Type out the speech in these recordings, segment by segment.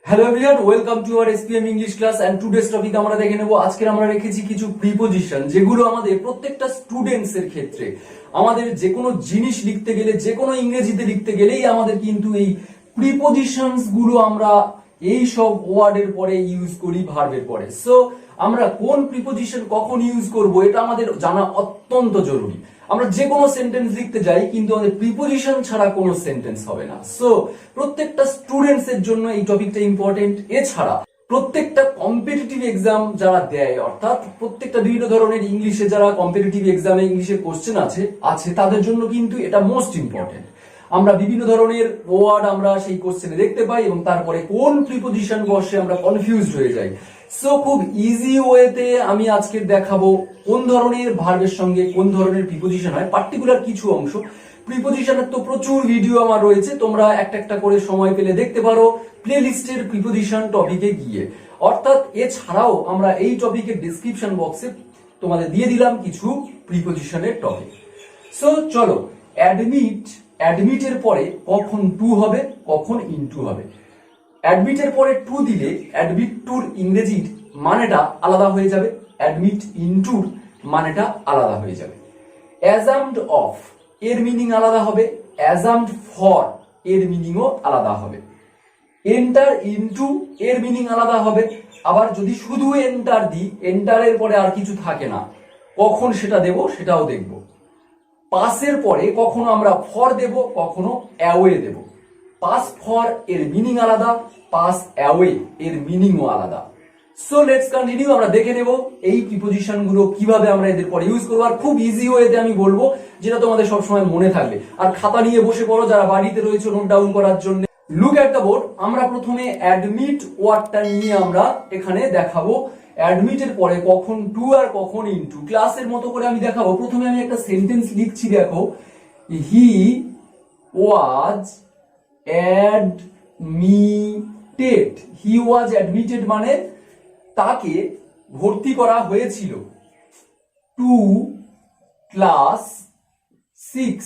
Hello everyone, welcome to our SPM English class and today's topic আমরা দেখে নেব। আজকে আমরা রেখেছি কিছু প্রিপোজিশন, যেগুলো আমাদের প্রত্যেকটা স্টুডেন্টস এর ক্ষেত্রে আমাদের যে কোনো জিনিস লিখতে গেলে, যে কোনো ইংরেজিতে লিখতে গেলেই আমাদের কিন্তু এই প্রিপোজিশনস গুলো আমরা এই সব ওয়ার্ডের পরে ইউজ করি, ভার্বের পরে। সো আমরা কোন প্রিপোজিশন কখন ইউজ করব এটা আমাদের জানা অত্যন্ত জরুরি। আমরা যে কোনো সেন্টেন্স লিখতে যাই, কিন্তু আমাদের প্রিপোজিশন ছাড়া কোনো সেন্টেন্স হবে না। সো প্রত্যেকটা স্টুডেন্টস এর জন্য এই টপিকটা ইম্পর্টেন্ট। এছাড়া প্রত্যেকটা কম্পিটিটিভ এক্সাম যারা দেয়, অর্থাৎ প্রত্যেকটা বিভিন্ন ধরনের ইংলিশে যারা কম্পিটিটিভ এক্সামে ইংলিশে কোশ্চেন আছে তাদের জন্য কিন্তু এটা মোস্ট ইম্পর্টেন্ট। আমরা বিভিন্ন ধরনের ওয়ার্ড আমরা সেই কোশ্চেনে দেখতে পাই এবং তারপরে কোন প্রিপোজিশন বসে আমরা কনফিউজড হয়ে যাই। সো খুব ইজি ওয়েতে আমি আজকে দেখাবো কোন ধরনের ভার্বের সঙ্গে কোন ধরনের প্রিপোজিশন হয়, পার্টিকুলার কিছু অংশ। প্রিপোজিশনের তো প্রচুর ভিডিও আমার রয়েছে, তোমরা একটা একটা করে সময় পেলে দেখতে পারো প্লেলিস্টের প্রিপোজিশন টপিকে গিয়ে। অর্থাৎ এছাড়াও আমরা এই টপিকের ডেসক্রিপশন বক্সে তোমাদের দিয়ে দিলাম কিছু প্রিপোজিশনের টপিক। সো চলো, অ্যাডমিটের পরে কখন টু হবে, কখন ইনটু হবে। অ্যাডমিটের পরে টু দিলে অ্যাডমিট টুর ইংরেজির মানেটা আলাদা হয়ে যাবে, অ্যাডমিট ইনটুর মানেটা আলাদা হয়ে যাবে। অ্যাজামড অফ এর মিনিং আলাদা হবে, অ্যাজামড ফর এর মিনিংও আলাদা হবে। এন্টার ইনটু এর মিনিং আলাদা হবে। আবার যদি শুধু এন্টার দিই, এন্টারের পরে আর কিছু থাকে না, কখন সেটা দেব সেটাও দেখব। পাসের পরে কখনো আমরা ফর দেব, কখনো অ্যাওয়ে দেব। পাস ফর এর মিনিং আলাদা, পাস অ্যাওয়ে এর মিনিংও আলাদা। So let's continue. আমরা দেখে নেব এই প্রিপোজিশন গুলো কিভাবে আমরা এদের পরে ইউজ করবো। আর খুব ইজি ওয়েতে আমি বলবো, যেটা তোমাদের সবসময় মনে থাকবে। আর খাতা নিয়ে বসে পড়ো যারা বাড়িতে রয়েছে নোট ডাউন করার জন্য। Look at the board. আমরা প্রথমে অ্যাডমিট ওয়ার্ডটা নিয়ে আমরা এখানে দেখাবো অ্যাডমিটের পরে কখন টু আর কখন ইনটু। ক্লাসের মতো করে আমি দেখাবো। প্রথমে আমি একটা সেন্টেন্স লিখছি, দেখো। He was admitted. He was admitted মানে তাকে ভর্তি করা হয়েছিল টু ক্লাস 6।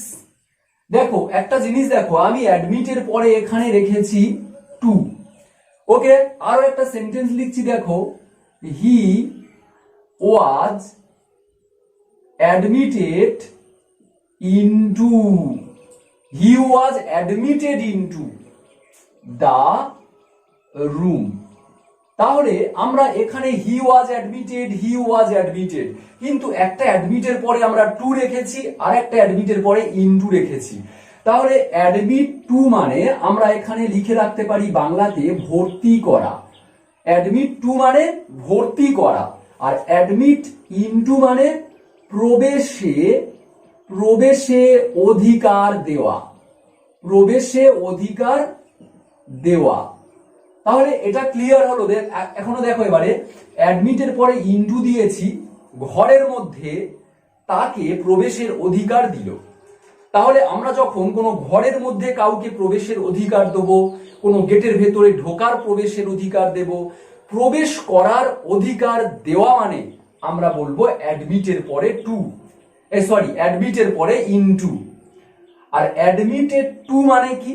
দেখো একটা জিনিস, দেখো আমি অ্যাডমিটের পরে এখানে রেখেছি টু। ওকে, আরো একটা সেন্টেন্স লিখছি, দেখো। He was admitted into. He was admitted into the room. তাহলে আমরা এখানে হি ওয়াজ অ্যাডমিটেড, কিন্তু একটা অ্যাডমিটের পরে আমরা টু রেখেছি আর একটা অ্যাডমিটের পরে ইনটু রেখেছি। তাহলে অ্যাডমিট টু মানে আমরা এখানে লিখে রাখতে পারি বাংলাতে ভর্তি করা। অ্যাডমিট টু মানে ভর্তি করা, আর অ্যাডমিট ইনটু মানে প্রবেশে অধিকার দেওয়া। প্রবেশে অধিকার দেওয়া। তাহলে এটা ক্লিয়ার হলো। এখনো দেখো, এবারে অ্যাডমিটের পরে ইনটু দিয়েছি, ঘরের মধ্যে তাকে প্রবেশের অধিকার দিল। তাহলে আমরা যখন কোনো ঘরের মধ্যে কাউকে প্রবেশের অধিকার দেব, কোনো গেটের ভেতরে ঢোকার প্রবেশের অধিকার দেব, প্রবেশ করার অধিকার দেওয়া মানে আমরা বলবো অ্যাডমিটের পরে টু, অ্যাডমিটের পরে ইনটু। আর অ্যাডমিটেড টু মানে কি?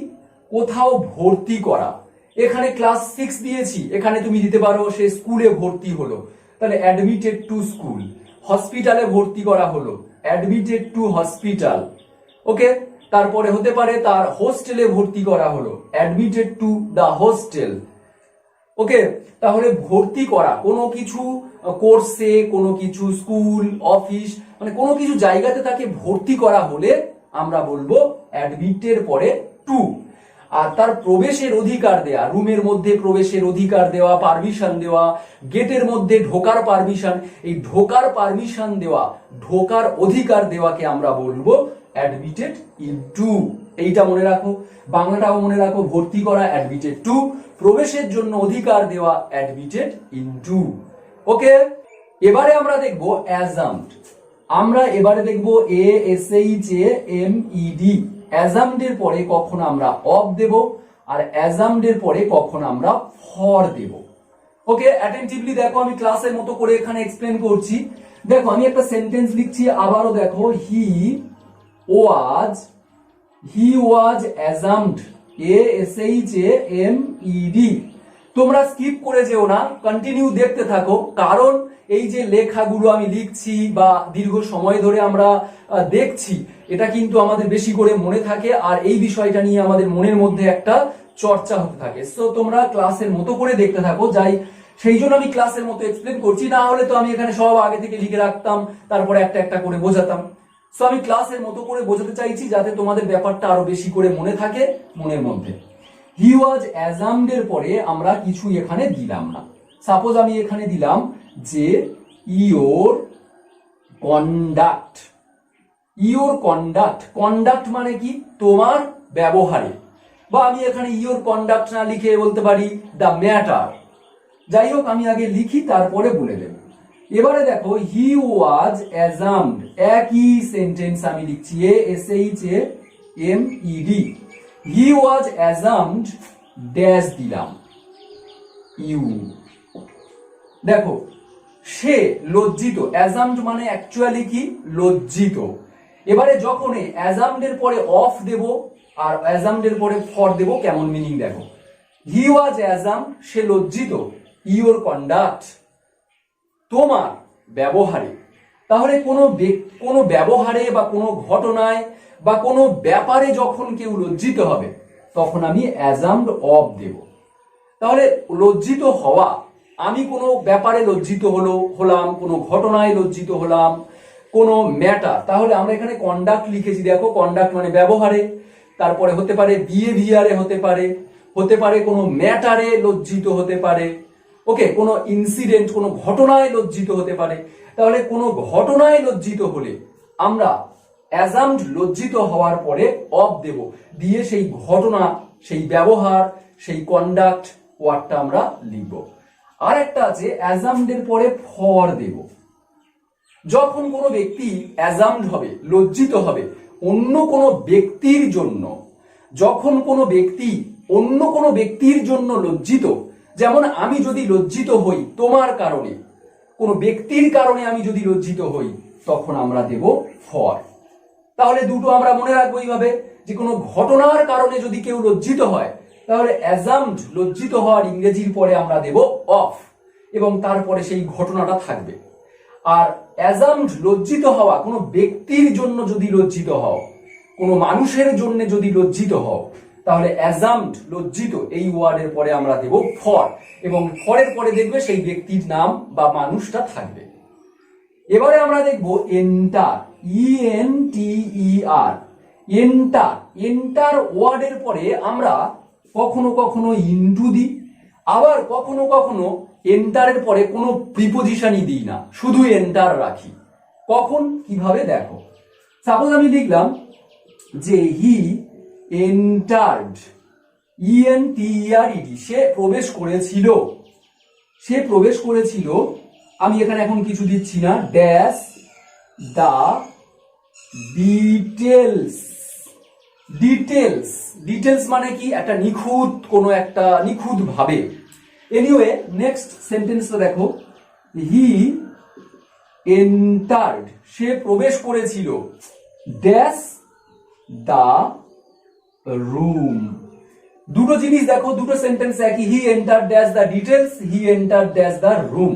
কোথাও ভর্তি করা। এখানে ক্লাস 6 দিয়েছি, এখানে তুমি দিতে পারো সে স্কুলে ভর্তি হলো, তাহলে অ্যাডমিটেড টু স্কুল। হসপিটালে ভর্তি করা হলো, অ্যাডমিটেড টু হসপিটাল। ওকে, তারপরে হতে পারে তার হোস্টেলে ভর্তি করা হলো, অ্যাডমিটেড টু দা হোস্টেল। ওকে, তাহলে ভর্তি করা কোনো কিছু কোর্সে, কোনো কিছু স্কুল, অফিস, মানে কোনো কিছু জায়গাতে তাকে ভর্তি করা হলে আমরা বলবো অ্যাডমিটের পরে টু। আর তার প্রবেশের অধিকার দেয়া, রুমের মধ্যে প্রবেশের অধিকার দেওয়া, পারমিশন দেওয়া, গেটের মধ্যে ঢোকার পারমিশন, এই ঢোকার পারমিশন দেওয়া, ঢোকার অধিকার দেওয়াকে আমরা বলবো অ্যাডমিটেড ইনটু। এইটা মনে রাখো, বাংলাটাও মনে রাখো। ভর্তি করা অ্যাডমিটেড টু, প্রবেশের জন্য অধিকার দেওয়া অ্যাডমিটেড ইনটু। ওকে, এবারে আমরা দেখবো অ্যাজামড। আমরা এবারে দেখবো ASHAMED। অ্যাজামডের পরে কখন আমরা অফ দেব, আর অ্যাজামডের পরে কখন আমরা ফর দেব। ওকে, অ্যাটেনটিভলি দেখো, আমি ক্লাসের মতো করে এখানে এক্সপ্লেন করছি। দেখো আমি একটা সেন্টেন্স লিখছি, আবারও দেখো। He was অ্যাজামড, ASHAMED। তোমরা স্কিপ করে যেও না, কন্টিনিউ দেখতে থাকো, কারণ এই যে লেখাগুলো আমি লিখছি বা দীর্ঘ সময় ধরে আমরা দেখছি, এটা কিন্তু আমাদের বেশি করে মনে থাকে আর এই বিষয়টা নিয়ে আমাদের মনের মধ্যে একটা চর্চা হতে থাকে। সো তোমরা ক্লাসের মতো করে দেখতে থাকো, যাই সেই জন্য আমি ক্লাসের মতো এক্সপ্লেন করছি, না হলে তো আমি এখানে সব আগে থেকে লিখে রাখতাম, তারপরে একটা একটা করে বোঝাতাম। সো আমি ক্লাসের মতো করে বোঝাতে চাইছি যাতে তোমাদের ব্যাপারটা আরো বেশি করে মনে থাকে মনের মধ্যে। হি ওয়াজ অ্যাজামড এর পরে আমরা কিছু এখানে দিলাম না। সাপোজ আমি এখানে দিলাম যে your conduct. Your conduct, conduct মানে কি? তোমার ব্যবহারে। বা আমি এখানে ইওর কন্ডাক্ট না লিখে বলতে পারি দ্য ম্যাটার। যাই হোক, আমি আগে লিখি তারপরে বলে দেব। এবারে দেখো, হি ওয়াজ অ্যাজামড, একই সেন্টেন্স আমি লিখছি, ASHAMED। হি ওয়াজ অ্যাজামড ড্যাশ দিলাম, ইউ। দেখো, সে লজ্জিত, অ্যাজামড মানে অ্যাকচুয়ালি কি? লজ্জিত। এবারে যখন অ্যাজামড এর পরে অফ দেব আর অ্যাজামড এর পরে ফর দেব, কেমন মিনিং দেখো। হি ওয়াজ অ্যাজামড, সে লজ্জিত, ইওর কন্ডাক্ট, তোমার ব্যবহারে। তাহলে কোনো ব্যবহারে বা কোনো ঘটনায় বা কোনো ব্যাপারে যখন কেউ লজ্জিত হবে তখন আমি অ্যাজামড অফ দেব। তাহলে লজ্জিত হওয়া, আমি কোনো ব্যাপারে লজ্জিত হলাম, কোনো ঘটনায় লজ্জিত হলাম, কোনো ম্যাটার। তাহলে আমরা এখানে কন্ডাক্ট লিখেছি, দেখো কন্ডাক্ট মানে ব্যবহারে, তারপরে হতে পারে বিহেভিয়ারে, হতে পারে কোনো ম্যাটারে লজ্জিত হতে পারে, ওকে, কোনো ইনসিডেন্ট, কোনো ঘটনায় লজ্জিত হতে পারে। তাহলে কোনো ঘটনায় লজ্জিত হলে আমরা অ্যাজামড লজ্জিত হওয়ার পরে অফ দেব, দিয়ে সেই ঘটনা, সেই ব্যবহার, সেই কন্ডাক্ট ওয়ার্ডটা আমরা লিখব। আর একটা আছে অ্যাজামড এর পরে ফর দেব। যখন কোনো ব্যক্তি অ্যাজামড হবে, লজ্জিত হবে অন্য কোনো ব্যক্তির জন্য, যখন কোনো ব্যক্তি অন্য কোনো ব্যক্তির জন্য লজ্জিত, যেমন আমি যদি লজ্জিত হই তোমার কারণে, কোনো ব্যক্তির কারণে আমি যদি লজ্জিত হই, তখন আমরা দেব ফর। তাহলে দুটো আমরা মনে রাখবো এইভাবে, যে কোনো ঘটনার কারণে যদি কেউ লজ্জিত হয় তাহলে অ্যাজামড লজ্জিত হওয়ার ইংরেজির পরে আমরা দেব অফ, এবং তারপরে সেই ঘটনাটা থাকবে। আর অ্যাজামড লজ্জিত হওয়া, কোনো ব্যক্তির জন্য যদি লজ্জিত হও, কোনো মানুষের জন্য যদি লজ্জিত হও, তাহলে অ্যাজামড লজ্জিত এই ওয়ার্ডের পরে আমরা দেব ফর, এবং ফরের পরে দেখবে সেই ব্যক্তির নাম বা মানুষটা থাকবে। এবারে আমরা দেখব এন্টার, ENTER, এন্টার। এন্টার ওয়ার্ডের পরে আমরা কখনো কখনো ইনটু দিই, আবার কখনো কখনো এন্টারের পরে কোনো প্রিপোজিশনই দিই না, শুধু এন্টার রাখি। কখন, কিভাবে দেখো। সাপোজ আমি লিখলাম যে হি এন্টার্ড, ENTERED, সে প্রবেশ করেছিল, সে প্রবেশ করেছিল। আমি এখানে এখন কিছু দিচ্ছি না, dash the details. Details, details মানে কি? একটা নিখুঁত, কোনো একটা নিখুঁত ভাবে। এনিওয়ে, নেক্সট সেন্টেন্সটা দেখো, হি এন্টার্ড, সে প্রবেশ করেছিল, ড্যাশ দা রুম। দুটো জিনিস দেখো, দুটো সেন্টেন্স একই, হি enter dash the details, he enter dash the room.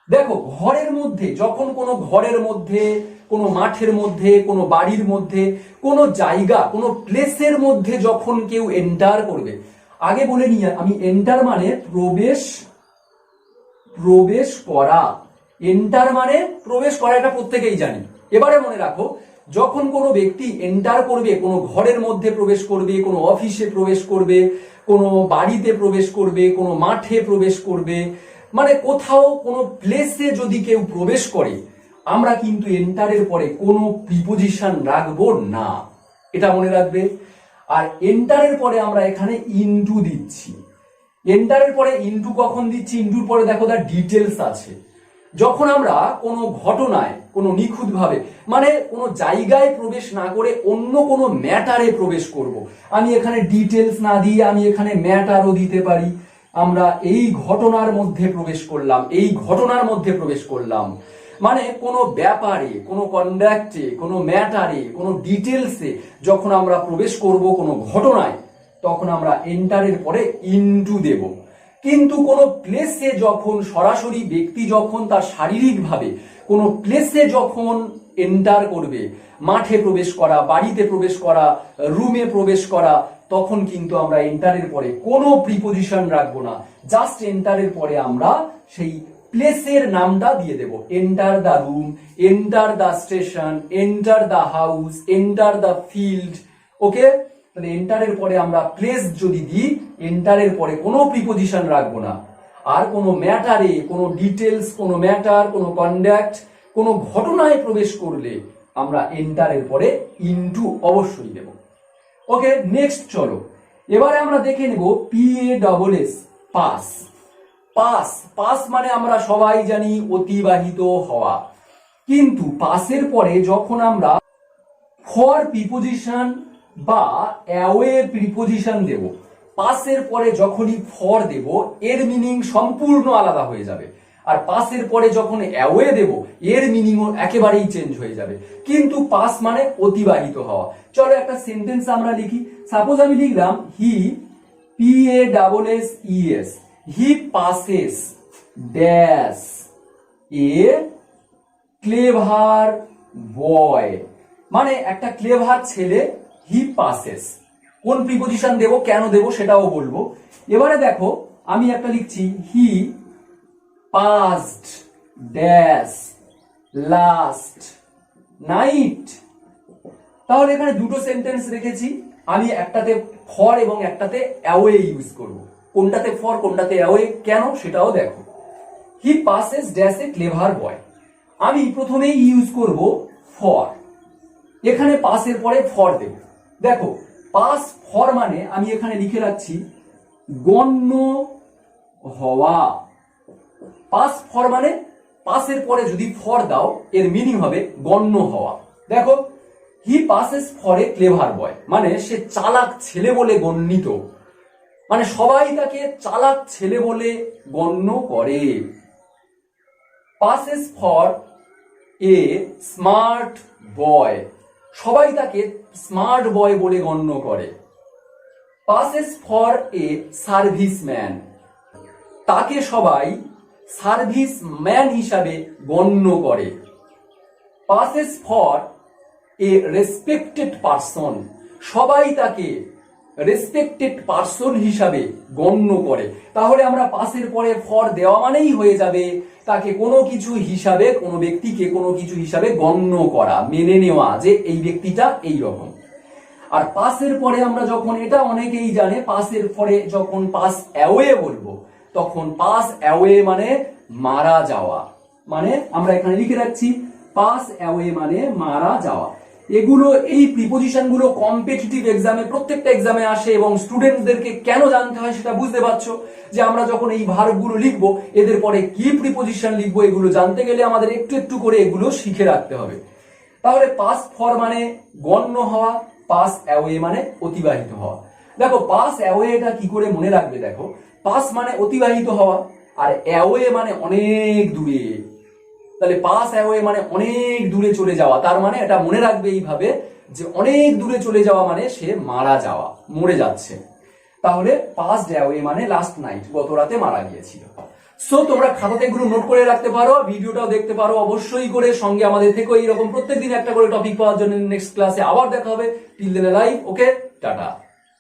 দেখো, ঘরের মধ্যে, যখন কোনো ঘরের মধ্যে, কোনো মাঠের মধ্যে, কোনো বাড়ির মধ্যে, কোনো জায়গা, কোনো প্লেসের মধ্যে যখন কেউ এন্টার করবে, আগে বলে নিয়ে আমি, এন্টার মানে প্রবেশ, প্রবেশ করা। এন্টার মানে প্রবেশ করা, এটা প্রত্যেকেই জানি। এবারে মনে রাখো, যখন কোনো ব্যক্তি এন্টার করবে, কোনো ঘরের মধ্যে প্রবেশ করবে, কোনো অফিসে প্রবেশ করবে, কোনো বাড়িতে প্রবেশ করবে, কোনো মাঠে প্রবেশ করবে, মানে কোথাও কোনো প্লেসে যদি কেউ প্রবেশ করে, আমরা কিন্তু এন্টারের পরে কোনো প্রিপোজিশন রাখবো না, এটা মনে রাখবে। আর এন্টারের পরে আমরা এখানে ইনটু দিচ্ছি। এন্টারের পরে ইনটু কখন দিচ্ছি? ইনটুর পরে দেখো তার ডিটেলস আছে। যখন আমরা কোনো ঘটনায়, কোনো নিখুঁত ভাবে, মানে কোনো জায়গায় প্রবেশ না করে অন্য কোনো ম্যাটারে প্রবেশ করব, আমি এখানে ডিটেলস না দিয়ে আমি এখানে ম্যাটারও দিতে পারি। আমরা এই ঘটনার মধ্যে প্রবেশ করলাম, এই ঘটনার মধ্যে প্রবেশ করলাম, মানে কোনো ব্যাপারে, কোনো কন্ডাক্টে, কোনো ম্যাটারে, কোনো ডিটেলসে যখন আমরা প্রবেশ করব কোনো ঘটনায়, তখন আমরা এন্টারের পরে ইনটু দেব। কিন্তু কোনো প্লেসে যখন সরাসরি ব্যক্তি যখন তার শারীরিকভাবে কোনো প্লেসে যখন এন্টার করবে, মাঠে প্রবেশ করা, বাড়িতে প্রবেশ করা, রুমে প্রবেশ করা, তখন কিন্তু আমরা এন্টারের পরে কোনো প্রিপোজিশন রাখবো না, জাস্ট এন্টারের পরে আমরা সেই প্লেসের নামটা দিয়ে দেব। Enter the room, enter the station, enter the house, enter the field. Okay, তাহলে এন্টারের পরে আমরা প্লেস যদি দিই, এন্টারের পরে কোনো প্রিপোজিশন রাখবো না। আর কোনো ম্যাটারে, কোনো ডিটেলস, কোনো ম্যাটার, কোনো কন্ডাক্ট, কোনো ঘটনায় প্রবেশ করলে আমরা এন্টারের পরে ইনটু অবশ্যই দেব। ওকে, নেক্সট চলো এবারে আমরা দেখে নেব PASS, পাস। পাস, পাস মানে আমরা সবাই জানি অতিবাহিত হওয়া, কিন্তু পাসের পরে যখন আমরা ফর প্রিপোজিশন বা অ্যাওয়ে প্রিপোজিশন দেব, পাসের পরে যখনই ফর দেব এর মিনিং সম্পূর্ণ আলাদা হয়ে যাবে, আর পাসের পরে যখন অ্যাওয়ে দেব এর মিনিংও একেবারেই চেঞ্জ হয়ে যাবে। কিন্তু পাস মানে অতিবাহিত হওয়া। চলো একটা সেন্টেন্স আমরা লিখি। সাপোজ আমি লিখলাম he, PASSES, he passes dash a clever boy, মানে একটা ক্লেভার ছেলে, হি পাসেস। কোন প্রিপোজিশন দেব, কেন দেব সেটাও বলবো। এবারে দেখো আমি একটা লিখছি হি পাস্ট ড্যাশ লাস্ট নাইট। তাহলে এখানে দুটো সেন্টেন্স রেখেছি, আমি একটাতে ফর এবং একটাতে অ্যাওয়ে ইউজ করব। কোনটাতে ফর কোনটাতে অ্যাওয়ে কেন সেটাও দেখো। হি পাসেস ড্যাশ এ ক্লেভার বয়, আমি প্রথমেই ইউজ করব ফর, এখানে পাসের পরে ফর দেব। দেখো পাস ফর মানে আমি এখানে লিখে রাখছি গণ্য হওয়া। পাস ফর মানে পাসের পরে যদি ফর দাও এর মিনিং হবে গণ্য হওয়া। দেখো হি passes for a clever boy মানে সে চালাক ছেলে বলে গণ্যিত, মানে সবাই তাকে চালাক ছেলে বলে গণ্য করে। Passes for a smart boy, সবাই তাকে স্মার্ট বয় বলে গণ্য করে। পাসেস ফর এ সার্ভিসম্যান, তাকে সবাই সার্ভিসম্যান হিসাবে গণ্য করে। Passes for a respected person, সবাই তাকে রেসপেক্টেড পারসন হিসাবে গণ্য করে। তাহলে আমরা পাসের পরে ফর দেওয়া মানেই হয়ে যাবে তাকে কোনো কিছু হিসাবে, কোনো ব্যক্তিকে কোনো কিছু হিসাবে গণ্য করা, মেনে নেওয়া যে এই ব্যক্তিটা এই রকম। আর পাসের পরে আমরা যখন, এটা অনেকেই জানে, পাসের পরে যখন পাস অ্যাওয়ে বলবো তখন পাস অ্যাওয়ে মানে মারা যাওয়া, মানে আমরা এখানে লিখে রাখছি পাস অ্যাওয়ে মানে মারা যাওয়া। এগুলো, এই প্রিপোজিশন গুলো কম্পিটিটিভ এক্সামে, প্রত্যেকটা এক্সামে আসে এবং স্টুডেন্টদেরকে কেন জানতে হয় সেটা বুঝতে পারছো যে আমরা যখন এই ভার্বগুলো লিখবো এদের পরে কি প্রিপোজিশন লিখবো এগুলো জানতে গেলে আমাদের একটু একটু করে এগুলো শিখে রাখতে হবে। তাহলে পাস ফর মানে গণ্য হওয়া, পাস অ্যাওয়ে মানে অতিবাহিত হওয়া। দেখো পাস অ্যাওয়ে এটা কি করে মনে রাখবে, দেখো পাস মানে অতিবাহিত হওয়া আর অ্যাওয়ে মানে অনেক দূরে, তাহলে পাস অ্যাওয়ে মানে অনেক দূরে চলে যাওয়া, তার মানে এটা মনে রাখবে এইভাবে যে অনেক দূরে চলে যাওয়া মানে সে মারা যাওয়া, মরে যাচ্ছে। তাহলে পাস্ট অ্যাওয়ে মানে লাস্ট নাইট, গত রাতে মারা গিয়েছিল। সো তোমরা খাতাতে এগুলো নোট করে রাখতে পারো, ভিডিওটাও দেখতে পারো অবশ্যই করে, সঙ্গে আমাদের থেকে এইরকম প্রত্যেকদিন একটা করে টপিক পাওয়ার জন্য নেক্সট ক্লাসে আবার দেখা হবে। টিল দেন লাইভ, ওকে, টাটা।